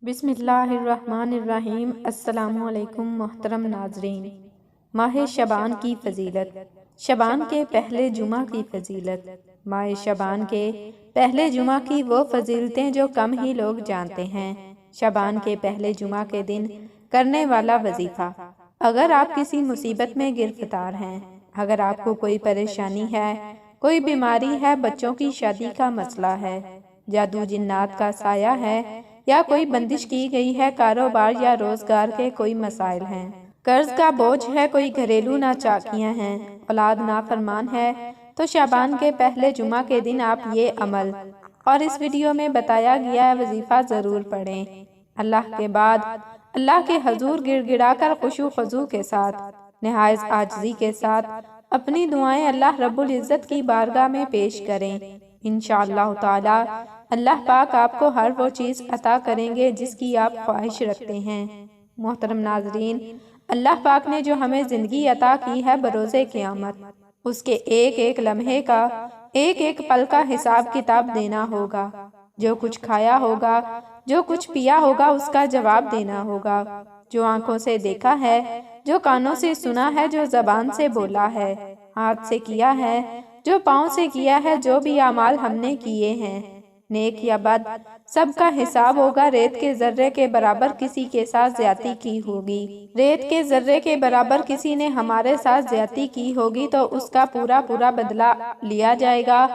بسم اللہ الرحمن الرحیم۔ السلام علیکم محترم ناظرین۔ ماہ شعبان کی فضیلت۔ شعبان کے پہلے جمعہ کی فضیلت۔ ماہ شعبان کے پہلے جمعہ کی وہ فضیلتیں جو کم ہی لوگ جانتے ہیں۔ شعبان کے پہلے جمعہ کے دن کرنے والا وظیفہ۔ اگر آپ کسی مصیبت میں گرفتار ہیں، اگر آپ کو کوئی پریشانی ہے، کوئی بیماری ہے، بچوں کی شادی کا مسئلہ ہے، جادو جنات کا سایہ ہے، یا کوئی بندش کی گئی ہے، کاروبار یا روزگار کے کوئی مسائل ہیں، قرض کا بوجھ ہے، کوئی گھریلو ناچاکیاں ہیں، اولاد نافرمان ہے، تو شعبان کے پہلے جمعہ کے دن آپ یہ عمل اور اس ویڈیو میں بتایا گیا وظیفہ ضرور پڑھیں۔ اللہ کے بعد اللہ کے حضور گڑ گڑا کر خشوع خضوع کے ساتھ، نہایت عاجزی کے ساتھ اپنی دعائیں اللہ رب العزت کی بارگاہ میں پیش کریں۔ انشاءاللہ تعالی اللہ پاک آپ کو ہر وہ چیز عطا کریں گے جس کی آپ خواہش رکھتے ہیں۔ محترم ناظرین، اللہ پاک نے جو ہمیں زندگی عطا کی ہے، بروز قیامت اس کے ایک ایک لمحے کا، ایک ایک پل کا حساب کتاب دینا ہوگا۔ جو کچھ کھایا ہوگا، جو کچھ پیا ہوگا، اس کا جواب دینا ہوگا۔ جو آنکھوں سے دیکھا ہے، جو کانوں سے سنا ہے، جو زبان سے بولا ہے، ہاتھ سے کیا ہے، جو پاؤں سے کیا ہے، جو بھی اعمال ہم نے کیے ہیں، نیک یا بد، سب کا حساب ہوگا۔ ریت کے ذرے کے برابر کسی کے ساتھ زیادتی کی ہوگی، ریت کے ذرے کے برابر کسی نے ہمارے ساتھ زیادتی کی ہوگی، تو اس کا پورا پورا بدلہ لیا جائے گا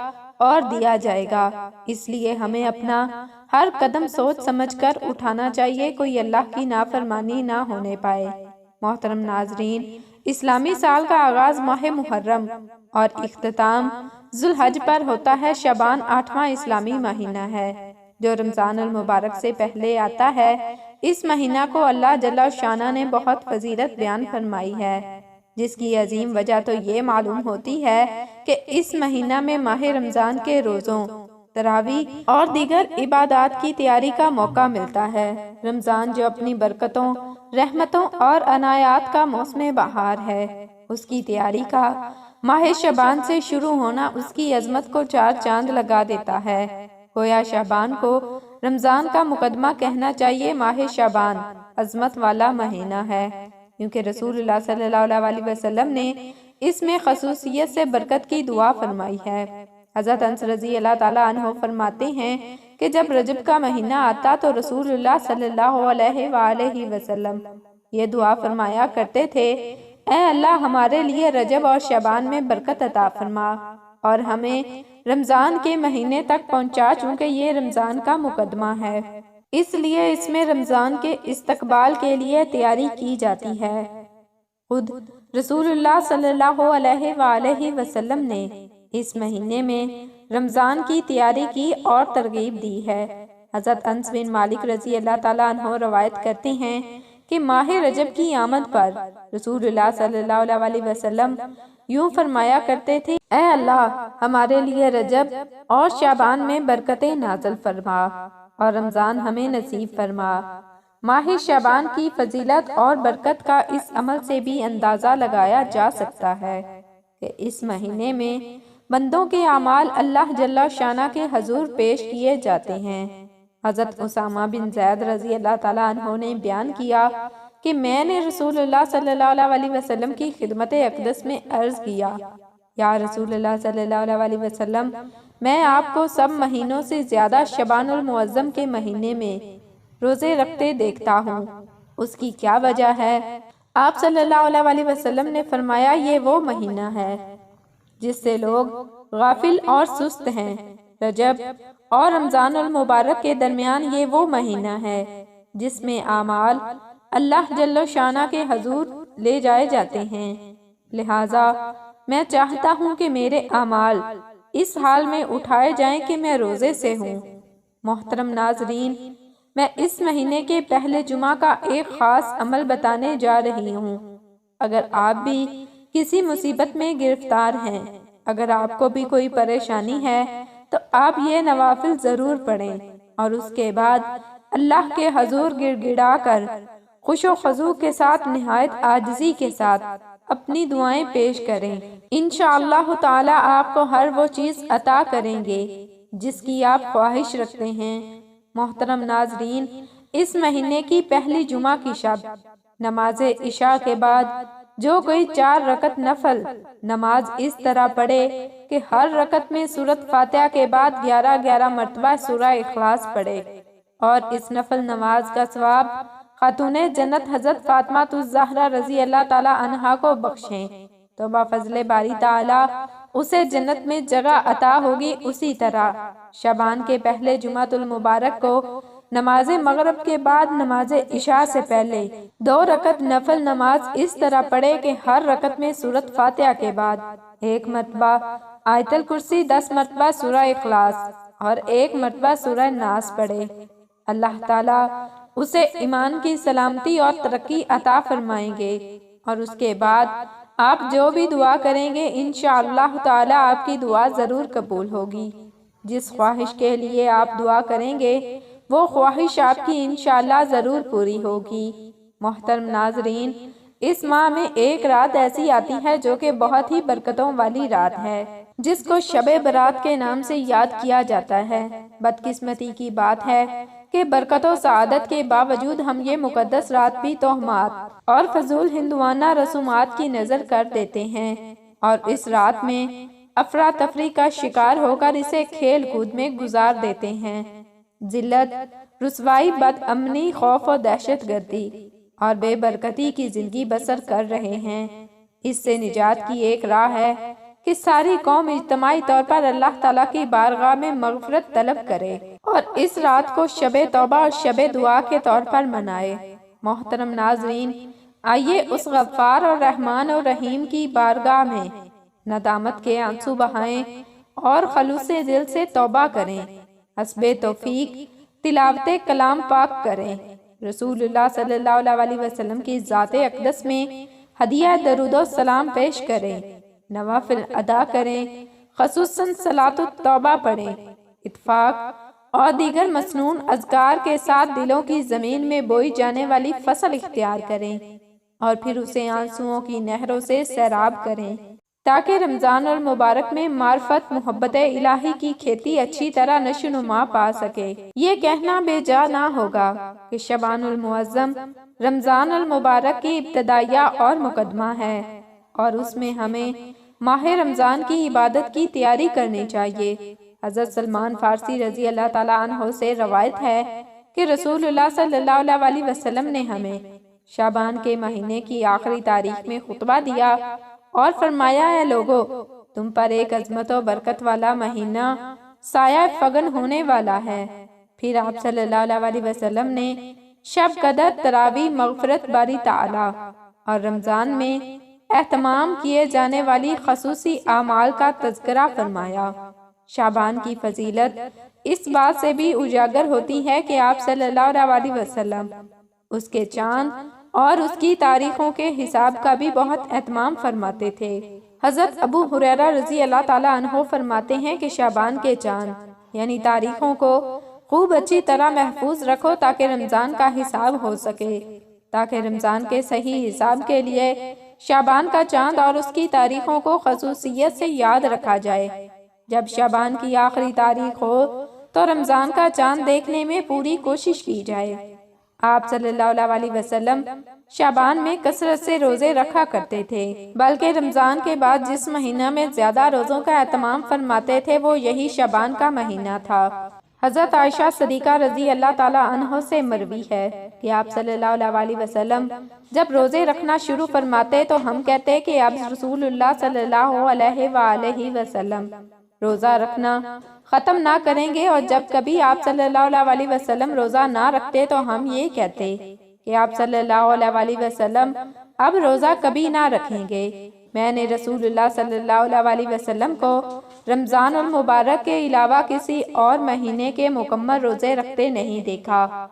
اور دیا جائے گا۔ اس لیے ہمیں اپنا ہر قدم سوچ سمجھ کر اٹھانا چاہیے، کوئی اللہ کی نافرمانی نہ ہونے پائے۔ محترم ناظرین، اسلامی سال کا آغاز ماہ محرم اور اختتام ذوالحج پر ہوتا ہے۔ شعبان 8واں اسلامی مہینہ ہے جو رمضان المبارک سے پہلے آتا ہے۔ اس مہینہ کو اللہ جل شانہ نے بہت فضیلت بیان فرمائی ہے، جس کی عظیم وجہ تو یہ معلوم ہوتی ہے کہ اس مہینہ میں ماہ رمضان کے روزوں، تراویح اور دیگر عبادات کی تیاری کا موقع ملتا ہے۔ رمضان جو اپنی برکتوں، رحمتوں اور عنایات کا موسم بہار ہے، اس کی تیاری کا ماہ شعبان سے شروع ہونا اس کی عظمت کو چار چاند لگا دیتا ہے۔ گویا شعبان کو رمضان کا مقدمہ کہنا چاہیے۔ ماہ شعبان عظمت والا مہینہ ہے، کیونکہ رسول اللہ صلی اللہ علیہ وسلم نے اس میں خصوصیت سے برکت کی دعا فرمائی ہے۔ حضرت انس رضی اللہ تعالیٰ عنہ فرماتے ہیں کہ جب رجب کا مہینہ آتا تو رسول اللہ صلی اللہ علیہ وآلہ وسلم یہ دعا فرمایا کرتے تھے: اے اللہ، ہمارے لیے رجب اور شعبان میں برکت عطا فرما اور ہمیں رمضان کے مہینے تک پہنچا، چونکہ یہ رمضان کا مقدمہ ہے، اس لیے اس میں رمضان کے استقبال کے لیے تیاری کی جاتی ہے۔ خود رسول اللہ صلی اللہ علیہ وآلہ وسلم نے اس مہینے میں رمضان کی تیاری کی اور ترغیب دی ہے۔ حضرت انس بن مالک رضی اللہ تعالیٰ عنہ روایت کرتے ہیں کہ ماہ رجب کی آمد پر رسول اللہ صلی اللہ علیہ وسلم یوں فرمایا کرتے تھے: اے اللہ، ہمارے لیے رجب اور شعبان میں برکتیں نازل فرما اور رمضان ہمیں نصیب فرما۔ ماہ شعبان کی فضیلت اور برکت کا اس عمل سے بھی اندازہ لگایا جا سکتا ہے کہ اس مہینے میں بندوں کے اعمال اللہ جل شانہ کے حضور پیش کیے جاتے ہیں۔ حضرت اسامہ بن زید رضی اللہ تعالیٰ عنہ نے بیان کیا کہ میں نے رسول اللہ صلی اللہ علیہ وسلم کی خدمت اقدس میں عرض کیا: یا رسول اللہ صلی اللہ علیہ وسلم، میں آپ کو سب مہینوں سے زیادہ شعبان المعظم کے مہینے میں روزے رکھتے دیکھتا ہوں، اس کی کیا وجہ ہے؟ آپ صلی اللہ علیہ وسلم نے فرمایا: یہ وہ مہینہ ہے جس سے لوگ غافل اور سست ہیں۔ رجب اور رمضان المبارک کے درمیان یہ وہ مہینہ ہے جس میں اعمال اللہ جل شانہ کے حضور لے جائے جاتے ہیں، لہٰذا میں چاہتا ہوں کہ میرے اعمال اس حال میں اٹھائے جائیں کہ میں روزے سے ہوں۔ محترم ناظرین، میں اس مہینے کے پہلے جمعہ کا ایک خاص عمل بتانے جا رہی ہوں۔ اگر آپ بھی کسی مصیبت میں گرفتار ہیں، اگر آپ کو بھی کوئی پریشانی ہے، تو آپ یہ نوافل ضرور پڑھیں اور اس کے بعد اللہ کے حضور گڑ گڑا کر خشوع و خضوع کے ساتھ، نہایت عاجزی کے ساتھ اپنی دعائیں پیش کریں۔ انشاءاللہ تعالی آپ کو ہر وہ چیز عطا کریں گے جس کی آپ خواہش رکھتے ہیں۔ محترم ناظرین، اس مہینے کی پہلی جمعہ کی شب نماز عشاء کے بعد جو کوئی 4 رکعت نفل نماز اس طرح پڑھے کہ ہر رکعت میں سورۃ فاتحہ کے بعد 11 مرتبہ سورہ اخلاص پڑھے، اور اس نفل نماز کا ثواب خاتون جنت حضرت فاطمہ الزہرا رضی اللہ تعالی عنہا کو بخشیں تو بفضل باری تعالی اسے جنت میں جگہ عطا ہوگی۔ اسی طرح شعبان کے پہلے جمعہ المبارک کو نماز مغرب کے بعد نماز عشاء سے پہلے 2 رکعت نفل نماز اس طرح پڑھے کہ ہر رکعت میں سورۃ فاتحہ کے بعد 1 مرتبہ آیت الکرسی، 10 مرتبہ سورہ اخلاص اور 1 مرتبہ سورہ ناس پڑھے۔ اللہ تعالیٰ اسے ایمان کی سلامتی اور ترقی عطا فرمائیں گے، اور اس کے بعد آپ جو بھی دعا کریں گے انشاءاللہ تعالیٰ آپ کی دعا ضرور قبول ہوگی۔ جس خواہش کے لیے آپ دعا کریں گے وہ خواہش آپ کی انشاءاللہ ضرور پوری ہوگی۔ محترم ناظرین، اس ماہ میں ایک رات ایسی آتی ہے جو کہ بہت ہی برکتوں والی رات ہے، جس کو شب برات کے نام سے یاد کیا جاتا ہے۔ بدقسمتی کی بات ہے کہ برکت و سعادت کے باوجود ہم یہ مقدس رات بھی توہمات اور فضول ہندوانہ رسومات کی نظر کر دیتے ہیں، اور اس رات میں افراتفری کا شکار ہو کر اسے کھیل کود میں گزار دیتے ہیں۔ ذلت، رسوائی، بد امنی، خوف و دہشت گردی اور بے برکتی کی زندگی بسر کر رہے ہیں۔ اس سے نجات کی ایک راہ ہے کہ ساری قوم اجتماعی طور پر اللہ تعالیٰ کی بارگاہ میں مغفرت طلب کرے اور اس رات کو شب توبہ اور شب دعا کے طور پر منائے۔ محترم ناظرین، آئیے اس غفار اور رحمان اور رحیم کی بارگاہ میں ندامت کے آنسو بہائیں اور خلوص دل سے توبہ کریں، حسب توفیق تلاوت کلام پاک کریں، رسول اللہ صلی اللہ علیہ وسلم کی ذات اقدس میں ہدیہ درود و سلام پیش کریں، نوافل ادا کریں، خصوصاً صلاۃ التوبہ پڑھیں، اتفاق اور دیگر مسنون اذکار کے ساتھ دلوں کی زمین میں بوئی جانے والی فصل اختیار کریں اور پھر اسے آنسوؤں کی نہروں سے سیراب کریں تاکہ رمضان المبارک میں معرفت محبت الہی کی کھیتی اچھی طرح نشو نما پا سکے۔ یہ کہنا بے جا نہ ہوگا کہ شعبان المعظم رمضان المبارک کی ابتدائیہ اور مقدمہ ہے، اور اس میں ہمیں ماہ رمضان کی عبادت کی تیاری کرنی چاہیے۔ حضرت سلمان فارسی رضی اللہ تعالیٰ عنہ سے روایت ہے کہ رسول اللہ صلی اللہ علیہ وسلم نے ہمیں شعبان کے مہینے کی آخری تاریخ میں خطبہ دیا اور فرمایا، اے لوگو، تم پر ایک عظمت و برکت والا مہینہ سایہ فگن ہونے والا ہے۔ پھر آپ صلی اللہ علیہ وسلم نے شب قدر، تراویح، مغفرت باری تعالی اور رمضان میں اہتمام کیے جانے والی خصوصی اعمال کا تذکرہ فرمایا۔ شعبان کی فضیلت اس بات سے بھی اجاگر ہوتی ہے کہ آپ صلی اللہ علیہ وسلم اس کے چاند اور اس کی تاریخوں کے حساب کا بھی بہت اہتمام فرماتے تھے۔ حضرت ابو ہریرہ رضی اللہ تعالیٰ عنہ فرماتے ہیں کہ شعبان کے چاند یعنی تاریخوں کو خوب اچھی طرح محفوظ رکھو تاکہ رمضان کا حساب ہو سکے، تاکہ رمضان کے صحیح حساب کے لیے شعبان کا چاند اور اس کی تاریخوں کو خصوصیت سے یاد رکھا جائے۔ جب شعبان کی آخری تاریخ ہو تو رمضان کا چاند دیکھنے میں پوری کوشش کی جائے۔ آپ صلی اللہ علیہ وسلم شعبان میں کثرت سے روزے رکھا کرتے تھے، بلکہ رمضان کے بعد جس مہینہ میں زیادہ روزوں کا اہتمام فرماتے تھے وہ یہی شعبان کا مہینہ تھا۔ حضرت عائشہ صدیقہ رضی اللہ تعالیٰ عنہ سے مروی ہے کہ آپ صلی اللہ علیہ وسلم جب روزے رکھنا شروع فرماتے تو ہم کہتے کہ اب رسول اللہ صلی اللہ علیہ وآلہ وسلم روزہ رکھنا ختم نہ کریں گے، اور جب کبھی آپ صلی اللہ علیہ وسلم روزہ نہ رکھتے تو ہم یہ کہتے کہ آپ صلی اللہ علیہ وسلم اب روزہ کبھی نہ رکھیں گے۔ میں نے رسول اللہ صلی اللہ علیہ وسلم کو رمضان المبارک کے علاوہ کسی اور مہینے کے مکمل روزے رکھتے نہیں دیکھا۔